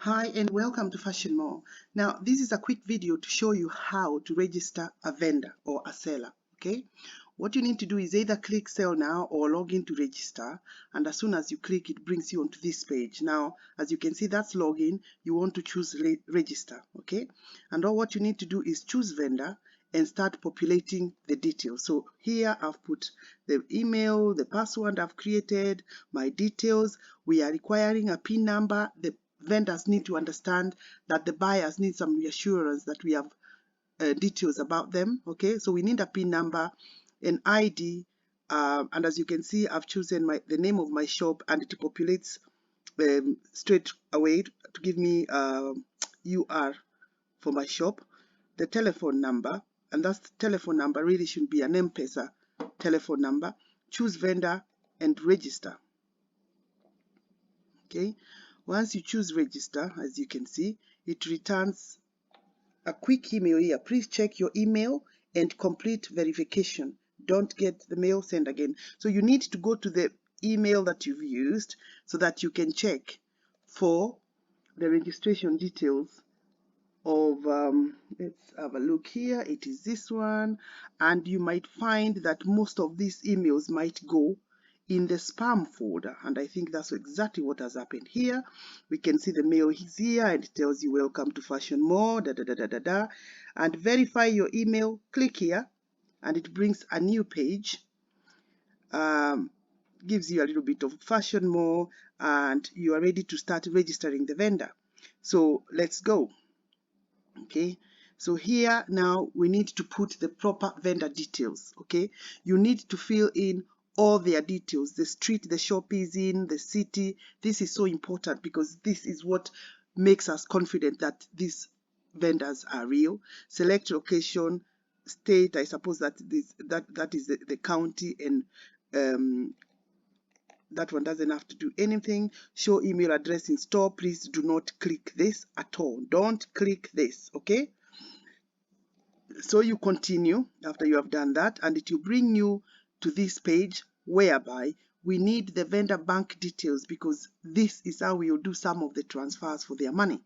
Hi and welcome to Fashion More. Now this is a quick video to show you how to register a vendor or a seller. Okay, what you need to do is either click sell now or log in to register, and as soon as you click it brings you onto this page. Now as you can see, that's login. You want to choose register. Okay, and all what you need to do is choose vendor and start populating the details. So here I've put the email, the password I've created, my details. We are requiring a PIN number. The vendors need to understand that the buyers need some reassurance that we have details about them. Okay, so we need a PIN number, an ID, and as you can see, I've chosen the name of my shop, and it populates straight away to give me UR for my shop, the telephone number, and that telephone number really should be an M-Pesa telephone number. Choose vendor and register. Okay, once you choose register, as you can see, it returns a quick email here. Please check your email and complete verification. Don't get the mail sent again. So you need to go to the email that you've used so that you can check for the registration details of let's have a look here. It is this one, and you might find that most of these emails might go in the spam folder, and I think that's exactly what has happened here. We can see the mail is here and it tells you welcome to Fashion More, and verify your email. Click here and it brings a new page, gives you a little bit of Fashion More, and you are ready to start registering the vendor. So let's go. Okay, so here now we need to put the proper vendor details. Okay, you need to fill in all their details, the street the shop is in, the city. This is so important because this is what makes us confident that these vendors are real. Select location, state. I suppose that that is the county, and that one doesn't have to do anything. Show email address in store. Please do not click this at all. Don't click this. Okay, so you continue after you have done that, and it will bring you to this page whereby we need the vendor bank details, because this is how we will do some of the transfers for their money.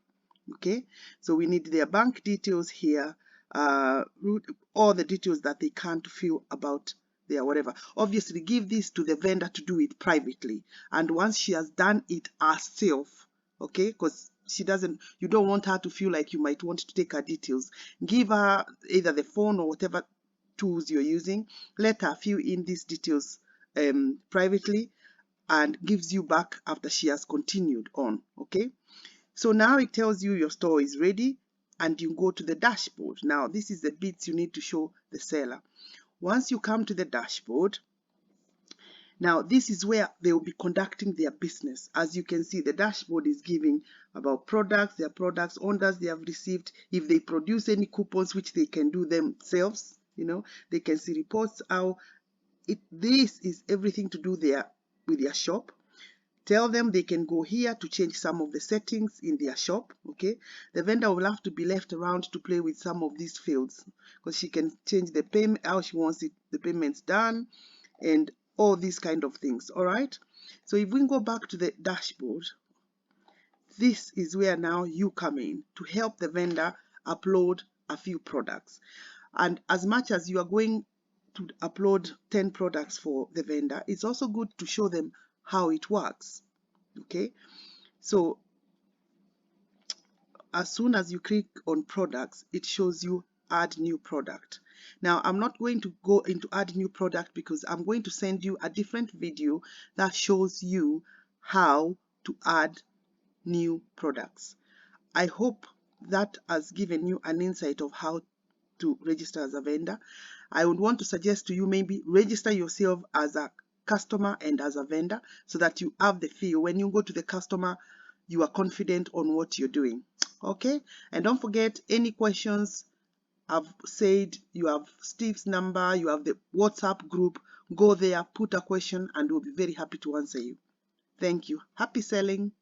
Okay, so we need their bank details here, all the details that they can't fill about their whatever. Obviously give this to the vendor to do it privately, and once she has done it herself, okay, because you don't want her to feel like you might want to take her details. Give her either the phone or whatever tools you're using. Let her fill in these details privately, and gives you back after she has continued on. Okay, so now it tells you your store is ready, and you go to the dashboard. Now this is the bits you need to show the seller. Once you come to the dashboard, now this is where they will be conducting their business. As you can see, the dashboard is giving about products, their products, orders they have received, if they produce any coupons, which they can do themselves. They can see reports, how this is everything to do with their shop. Tell them they can go here to change some of the settings in their shop. Okay, the vendor will have to be left around to play with some of these fields, because she can change the payment, how she wants the payments done, and all these kind of things. All right, so if we go back to the dashboard, this is where now you come in to help the vendor upload a few products. And as much as you are going to upload 10 products for the vendor, it's also good to show them how it works. Okay, so as soon as you click on products, it shows you add new product. Now I'm not going to go into add new product, because I'm going to send you a different video that shows you how to add new products. I hope that has given you an insight of how to register as a vendor. I would want to suggest to you, maybe register yourself as a customer and as a vendor, so that you have the feel when you go to the customer, you are confident on what you're doing. Okay, and don't forget, any questions, I've said you have Steve's number, you have the WhatsApp group. Go there, put a question, and we'll be very happy to answer you. Thank you. Happy selling.